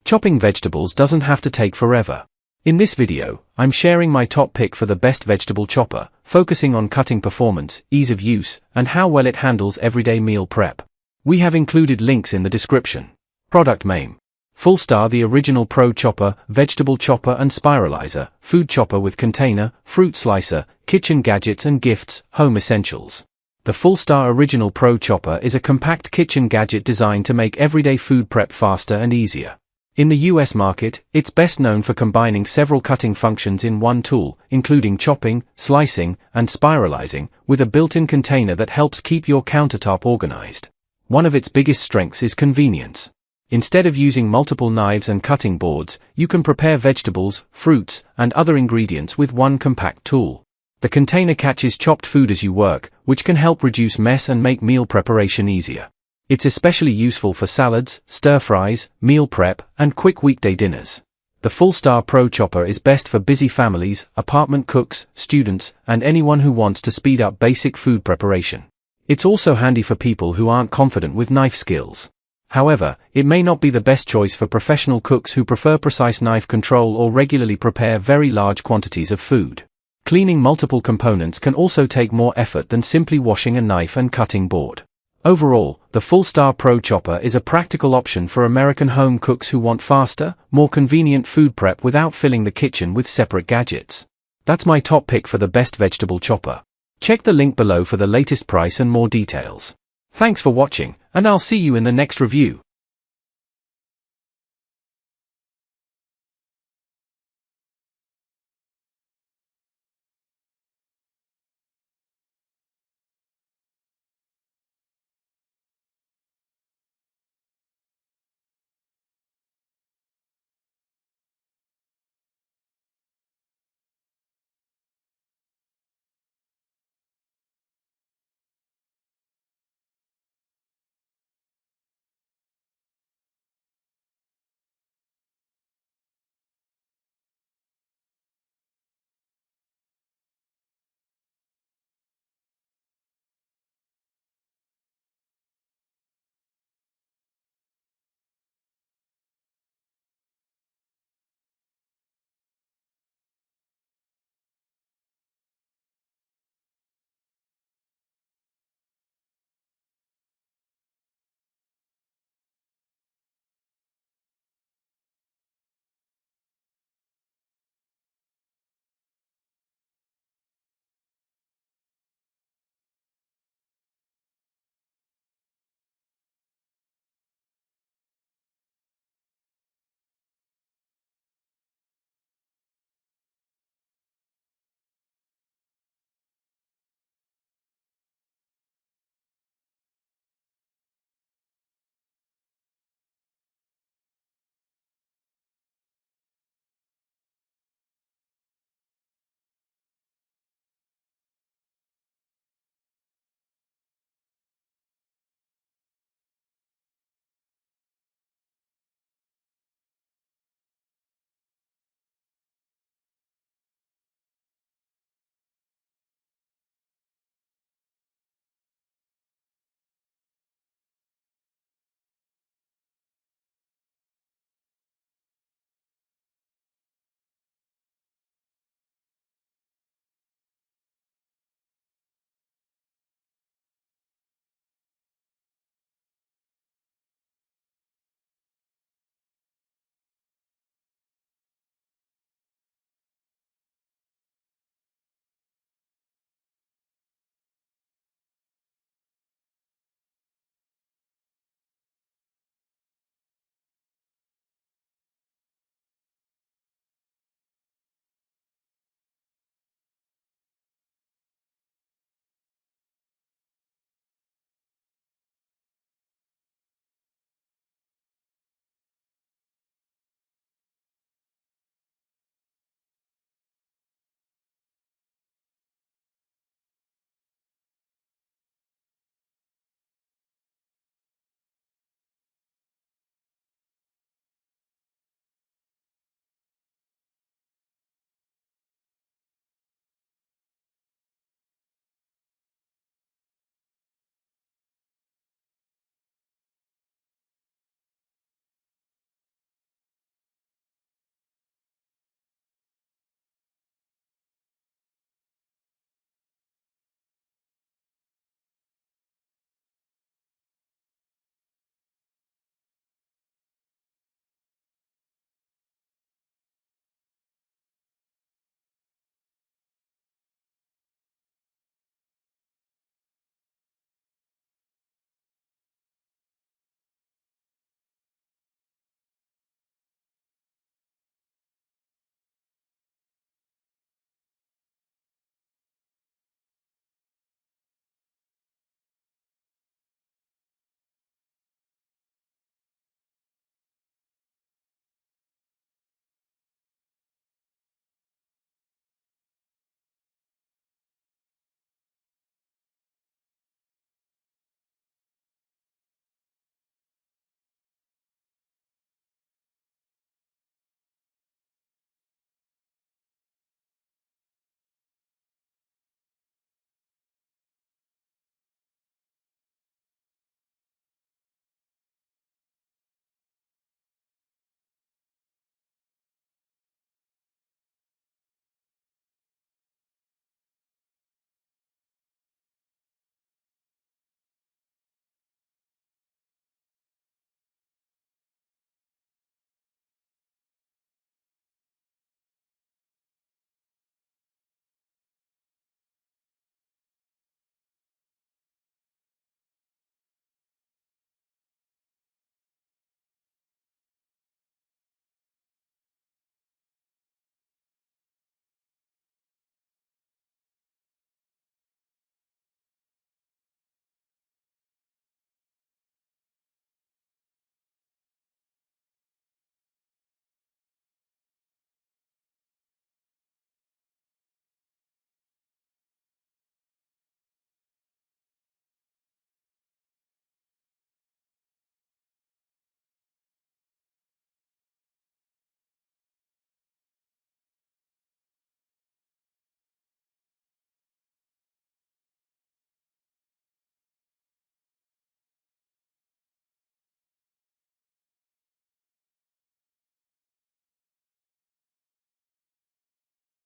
Chopping vegetables doesn't have to take forever. In this video, I'm sharing my top pick for the best vegetable chopper, focusing on cutting performance, ease of use, and how well it handles everyday meal prep. We have included links in the description. Product name: Fullstar, the original Pro Chopper, Vegetable Chopper and Spiralizer, Food Chopper with Container, Fruit Slicer, Kitchen Gadgets and Gifts, Home Essentials. The Fullstar Original Pro Chopper is a compact kitchen gadget designed to make everyday food prep faster and easier. In the US market, it's best known for combining several cutting functions in one tool, including chopping, slicing, and spiralizing, with a built-in container that helps keep your countertop organized. One of its biggest strengths is convenience. Instead of using multiple knives and cutting boards, you can prepare vegetables, fruits, and other ingredients with one compact tool. The container catches chopped food as you work, which can help reduce mess and make meal preparation easier. It's especially useful for salads, stir-fries, meal prep, and quick weekday dinners. The Fullstar Pro Chopper is best for busy families, apartment cooks, students, and anyone who wants to speed up basic food preparation. It's also handy for people who aren't confident with knife skills. However, it may not be the best choice for professional cooks who prefer precise knife control or regularly prepare very large quantities of food. Cleaning multiple components can also take more effort than simply washing a knife and cutting board. Overall, the Fullstar Pro Chopper is a practical option for American home cooks who want faster, more convenient food prep without filling the kitchen with separate gadgets. That's my top pick for the best vegetable chopper. Check the link below for the latest price and more details. Thanks for watching, and I'll see you in the next review.